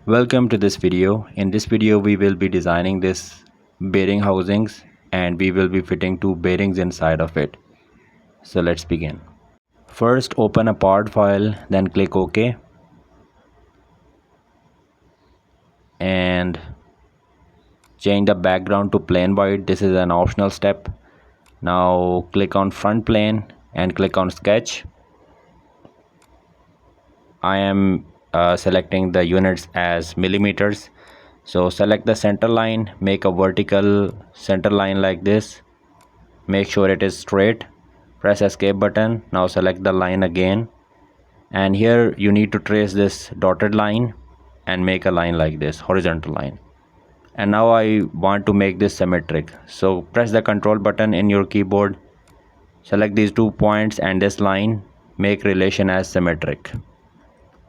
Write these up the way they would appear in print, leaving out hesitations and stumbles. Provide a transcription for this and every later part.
Welcome to this video. In this video we will be designing this bearing housings and we will be fitting two bearings inside of it. So let's begin. First open a part file, then click OK and change the background to plain white. This is an optional step. Now click on front plane and click on sketch. I am selecting the units as millimeters. So select the center line, make a vertical center line like this, make sure it is straight, press escape button. Now select the line again, and here you need to trace this dotted line and make a line like this, horizontal line. And now I want to make this symmetric, so press the control button in your keyboard, select these 2 points and this line, make relation as symmetric.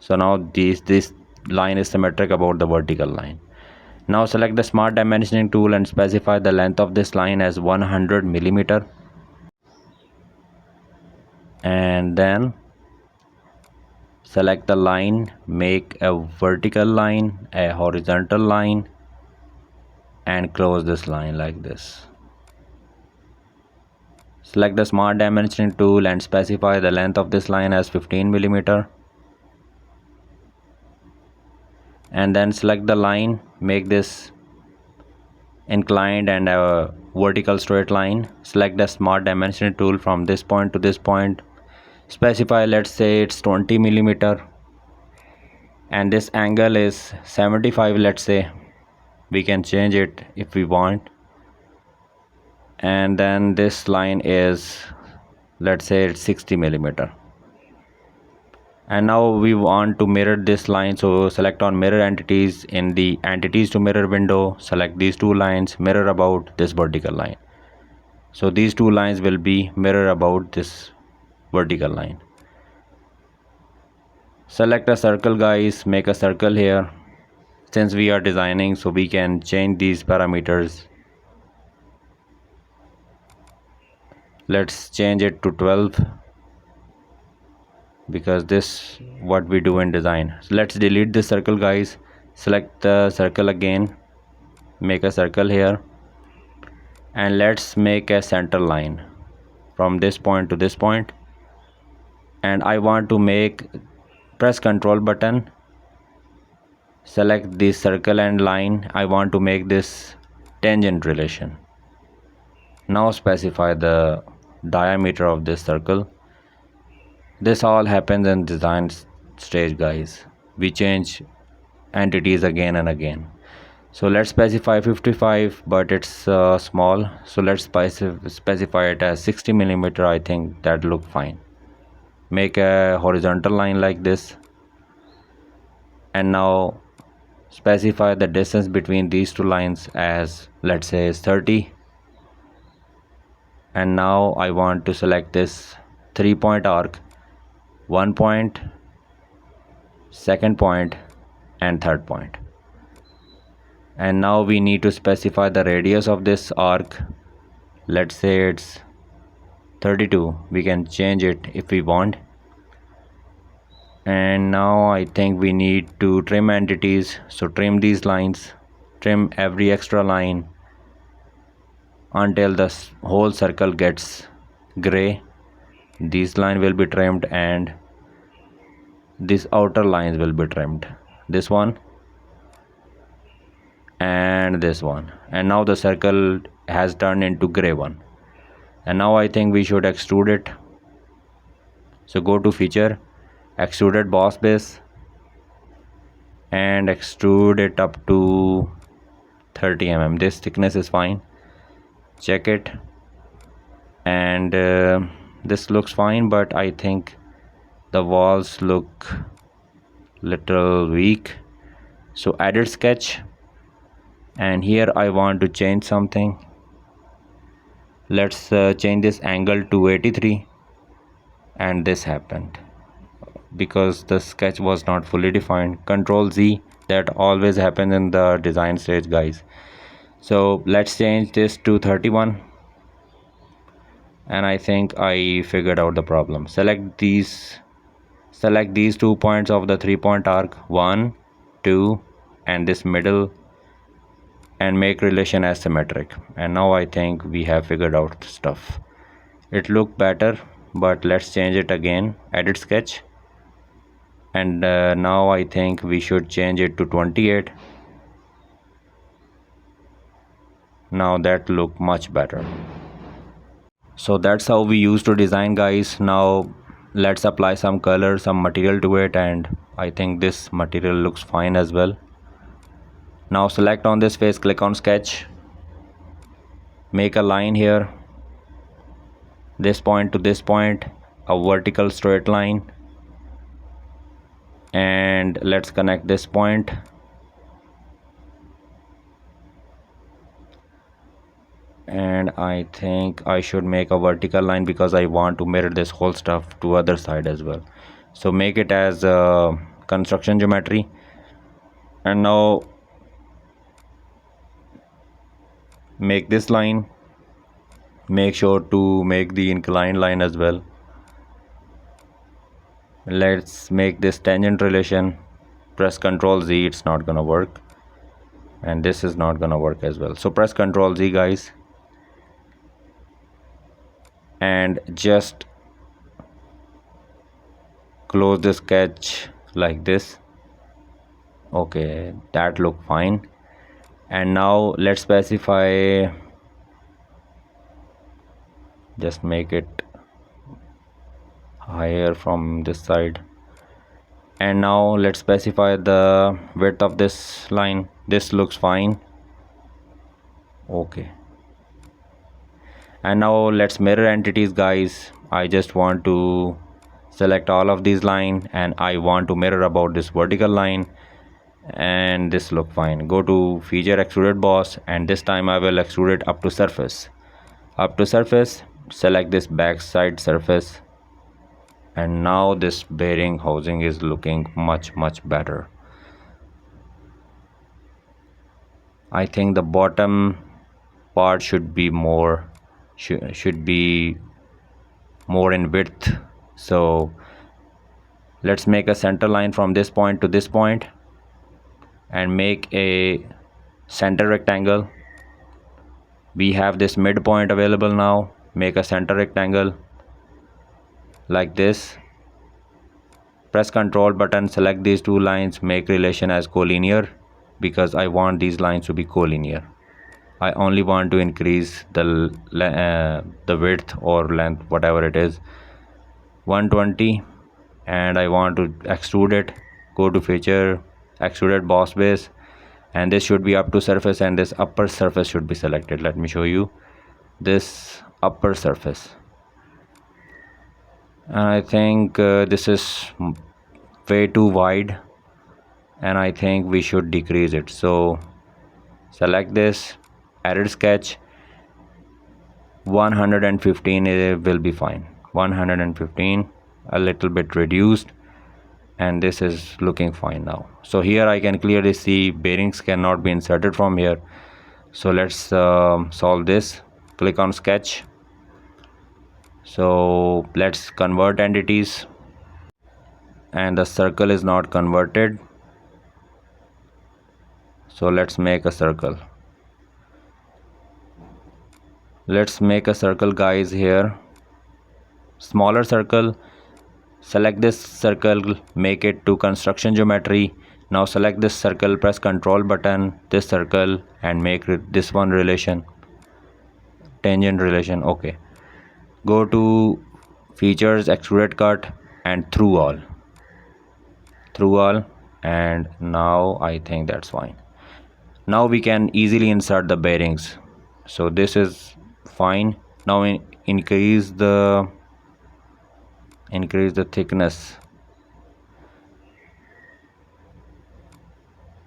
So now this line is symmetric about the vertical line. Now select the smart dimensioning tool and specify the length of this line as 100 millimeter. And then select the line, make a vertical line, a horizontal line, and close this line like this. Select the smart dimensioning tool and specify the length of this line as 15 millimeter. And then select the line, make this inclined and a vertical straight line. Select the smart dimensioning tool from this point to this point, specify, let's say it's 20 millimeter, and this angle is 75, let's say. We can change it if we want. And then this line is, let's say it's 60 millimeter. And now we want to mirror this line, so select on mirror entities. In the entities to mirror window, select these two lines, mirror about this vertical line. So these two lines will be mirror about this vertical line. Select a circle, guys, make a circle here. Since we are designing, so we can change these parameters. Let's change it to 12 because this what we do in design. So let's delete this circle, guys. Select the circle again, make a circle here, and let's make a center line from this point to this point. And I want to make, press control button, select this circle and line. I want to make this tangent relation. Now specify the diameter of this circle. This all happens in design stage, guys. We change entities again and again. So let's specify 55, but it's small, so let's specify it as 60 millimeter. I think that look fine. Make a horizontal line like this, and now specify the distance between these two lines as, let's say, is 30. And now I want to select this 3-point arc, 1 point, 2nd point, and 3rd point. And now we need to specify the radius of this arc. Let's say it's 32. We can change it if we want. And now I think we need to trim entities, so trim these lines, trim every extra line until the whole circle gets gray. This line will be trimmed and these outer lines will be trimmed, this one and this one. And now the circle has turned into gray one. And now I think we should extrude it. So go to feature, extruded boss base, and extrude it up to 30 mm. This thickness is fine, check it. And this looks fine, but I think the walls look little weak. So edit sketch, and here I want to change something. Let's change this angle to 83. And this happened because the sketch was not fully defined. Control Z, that always happens in the design stage, guys. So let's change this to 31. And I think I figured out the problem. Select these 2 points of the 3-point arc, 1, 2, and this middle and make relation as symmetric. And now I think we have figured out the stuff. It looked better, but let's change it again. Edit sketch, and now I think we should change it to 28. Now that look much better. So that's how we used to design, guys. Now let's apply some color, some material to it, and I think this material looks fine as well. Now select on this face, click on sketch, make a line here, this point to this point, a vertical straight line, and let's connect this point. And I think I should make a vertical line because I want to mirror this whole stuff to other side as well. So make it as construction geometry, and now make this line, make sure to make the inclined line as well. Let's make this tangent relation, press Ctrl Z, it's not gonna work, and this is not gonna work as well. So press Ctrl Z, guys, and just close the sketch like this. Okay, that look fine. And now let's specify, just make it higher from this side. And now let's specify the width of this line. This looks fine. Okay, and now let's mirror entities, guys. I just want to select all of these lines, and I want to mirror about this vertical line, and this look fine. Go to feature extruded boss, and this time I will extrude it up to surface. Select this backside surface, and now this bearing housing is looking much better. I think the bottom part should be more in width. So let's make a center line from this point to this point and make a center rectangle. We have this midpoint available now. Make a center rectangle like this. Press Ctrl button, select these two lines, make relation as collinear because I want these lines to be collinear. I only want to increase the width or length, whatever it is, 120, and I want to extrude it. Go to feature extruded boss base, and this should be up to surface, and this upper surface should be selected. Let me show you this upper surface, and I think this is way too wide, and I think we should decrease it. So select this, edit sketch, 115 will be fine. 115, a little bit reduced, and this is looking fine now. So here I can clearly see bearings cannot be inserted from here. So let's solve this. Click on sketch. So let's convert entities, and the circle is not converted, so let's make a circle. Let's make a circle, guys. Here, smaller circle. Select this circle, make it to construction geometry. Now select this circle, press Ctrl button, this circle, and make this one relation, tangent relation. Okay, go to features, extruded cut, and through all, and now I think that's fine. Now we can easily insert the bearings. So this is fine. Now increase the thickness.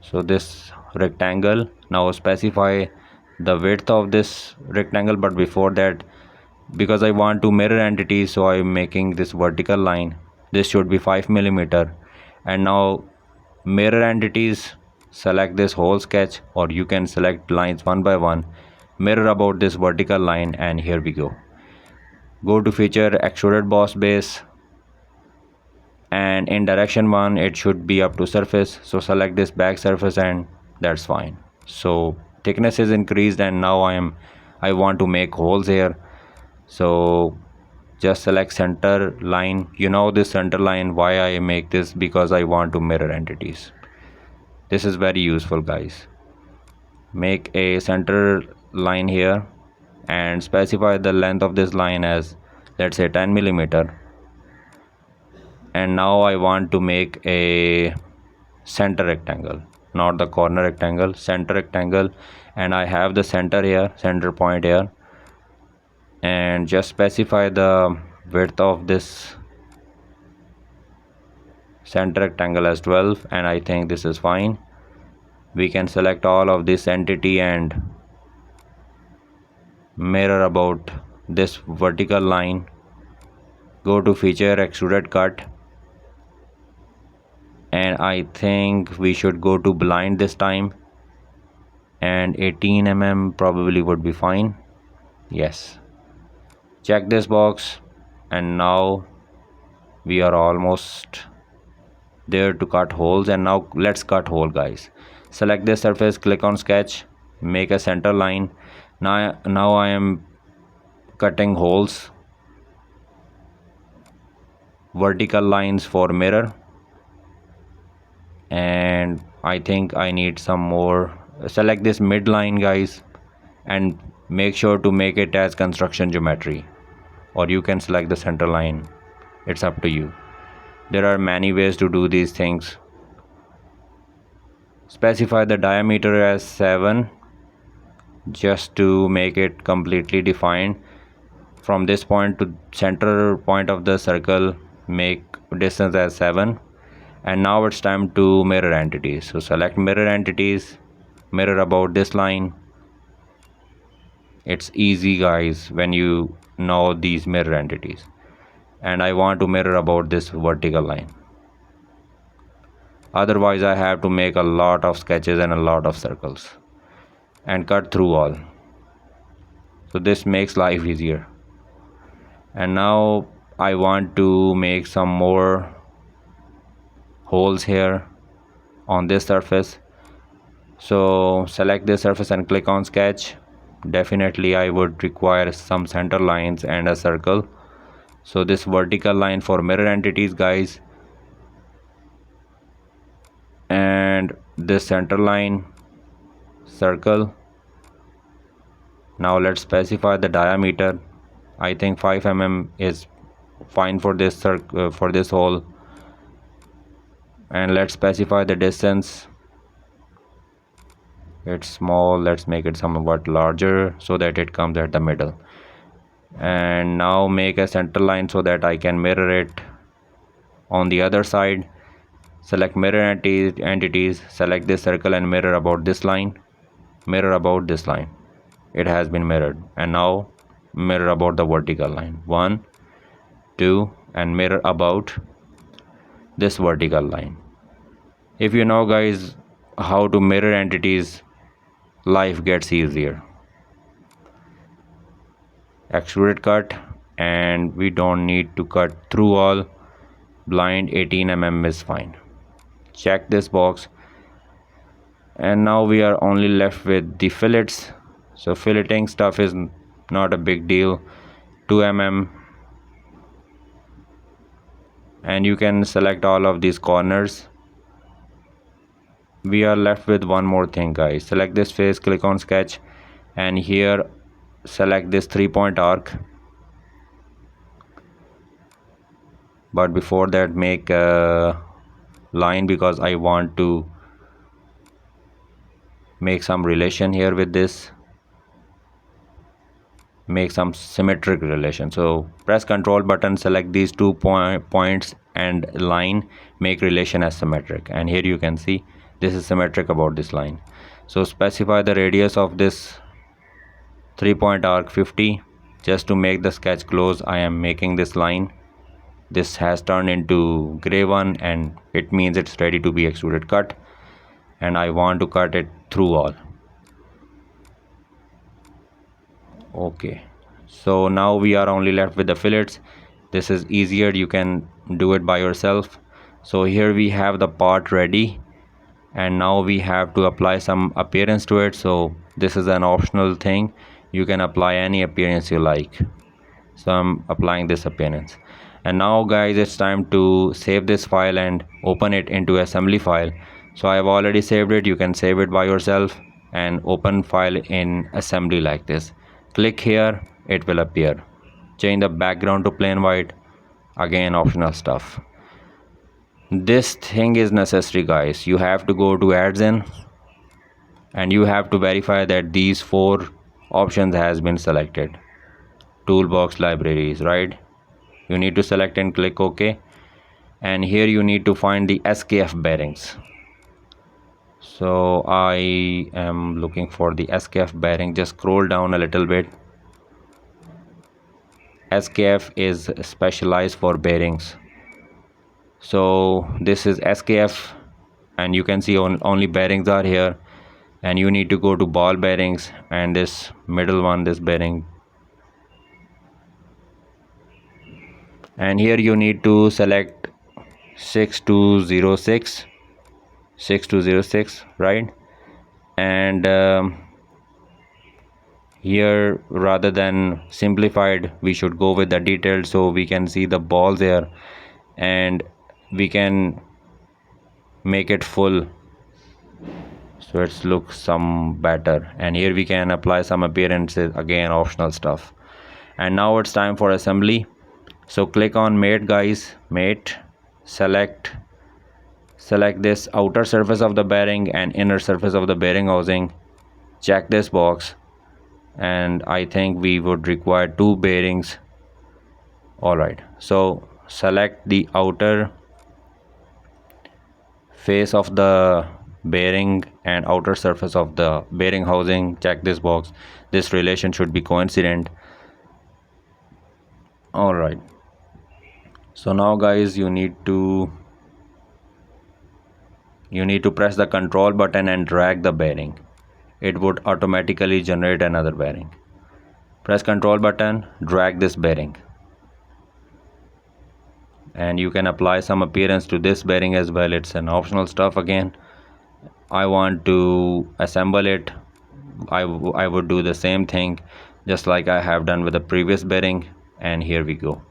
So this rectangle, now specify the width of this rectangle, but before that, because I want to mirror entities, so I'm making this vertical line. This should be 5 mm. And now mirror entities, select this whole sketch, or you can select lines one by one, mirror about this vertical line, and here we go. Go to feature extruded boss base, and in direction 1 it should be up to surface. So select this back surface and that's fine. So thickness is increased and now I want to make holes here. So just select center line. You know this center line, why I make this, because I want to mirror entities. This is very useful, guys. Make a center line here and specify the length of this line as, let's say, 10 millimeter. And now I want to make a center rectangle, not the corner rectangle, center rectangle. And I have the center here, center point here, and just specify the width of this center rectangle as 12, and I think this is fine. We can select all of this entity and mirror about this vertical line. Go to feature, extruded cut, and I think we should go to blind this time, and 18 mm probably would be fine. Yes, check this box, and now we are almost there to cut holes. And now let's cut hole, guys. Select this surface, click on sketch, make a center line. Now I am cutting holes, vertical lines for mirror, and I think I need some more. Select this midline, guys, and make sure to make it as construction geometry, or you can select the center line. It's up to you. There are many ways to do these things. Specify the diameter as 7 just to make it completely defined. From this point to center point of the circle, make distance as 7. And now it's time to mirror entities. So select mirror entities, mirror about this line. It's easy, guys, when you know these mirror entities. And I want to mirror about this vertical line. Otherwise I have to make a lot of sketches and a lot of circles and cut through all. So this makes life easier. And now I want to make some more holes here on this surface. So select this surface and click on sketch. Definitely I would require some center lines and a circle. So this vertical line for mirror entities, guys, and this center line, circle. Now let's specify the diameter. I think 5 mm is fine for this hole. And let's specify the distance. It's small, let's make it somewhat larger so that it comes at the middle. And now make a center line so that I can mirror it on the other side. Select mirror entities, select this circle and mirror about this line. Mirror about this line. It has been mirrored. And now mirror about the vertical line. 1, 2, and mirror about this vertical line. If you know, guys, how to mirror entities, life gets easier. Extruded cut, and we don't need to cut through all. Blind 18 mm is fine. Check this box, and now we are only left with the fillets. So filleting stuff is not a big deal. 2 mm, and you can select all of these corners. We are left with one more thing, guys. Select this face, click on sketch, and here select this 3-point arc. But before that, make a line because I want to make some relation here with this, make some symmetric relation. So press Ctrl button, select these 2 points and line, make relation as symmetric, and here you can see this is symmetric about this line. So specify the radius of this 3-point arc 50. Just to make the sketch close, I am making this line. This has turned into gray one, and it means it's ready to be extruded cut, and I want to cut it through all. Okay, so now we are only left with the fillets. this is easier, you can do it by yourself. So here we have the part ready, and now we have to apply some appearance to it. So this is an optional thing, you can apply any appearance you like. So I'm applying this appearance. And now guys, it's time to save this file and open it into assembly file. So I've already saved it, you can save it by yourself and open file in assembly like this. Click here, it will appear. Change the background to plain white, again optional stuff. This thing is necessary guys, you have to go to adds-in and you have to verify that these 4 options has been selected. Toolbox libraries, right? You need to select and click OK, and here you need to find the SKF bearings. So I am looking for the SKF bearing, just scroll down a little bit. SKF is specialized for bearings. So this is SKF, and you can see only bearings are here, and you need to go to ball bearings and this middle one, this bearing, and here you need to select 6206, right? And here rather than simplified, we should go with the detailed, so we can see the balls here and we can make it full so it looks some better. And here we can apply some appearances, again optional stuff. And now it's time for assembly. So click on mate guys, mate, select this outer surface of the bearing and inner surface of the bearing housing, check this box, and I think we would require 2 bearings. Alright, so select the outer face of the bearing and outer surface of the bearing housing, check this box, this relation should be coincident. Alright, so now guys, you need to press the control button and drag the bearing. It would automatically generate another bearing. Press control button, drag this bearing, and you can apply some appearance to this bearing as well. It's an optional stuff. Again, I want to assemble it. I would do the same thing just like I have done with the previous bearing, and here we go.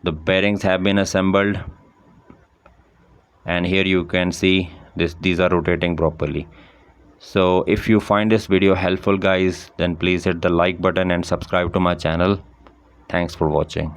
The bearings have been assembled, and here you can see these are rotating properly. So if you find this video helpful guys, then please hit the like button and subscribe to my channel. Thanks for watching.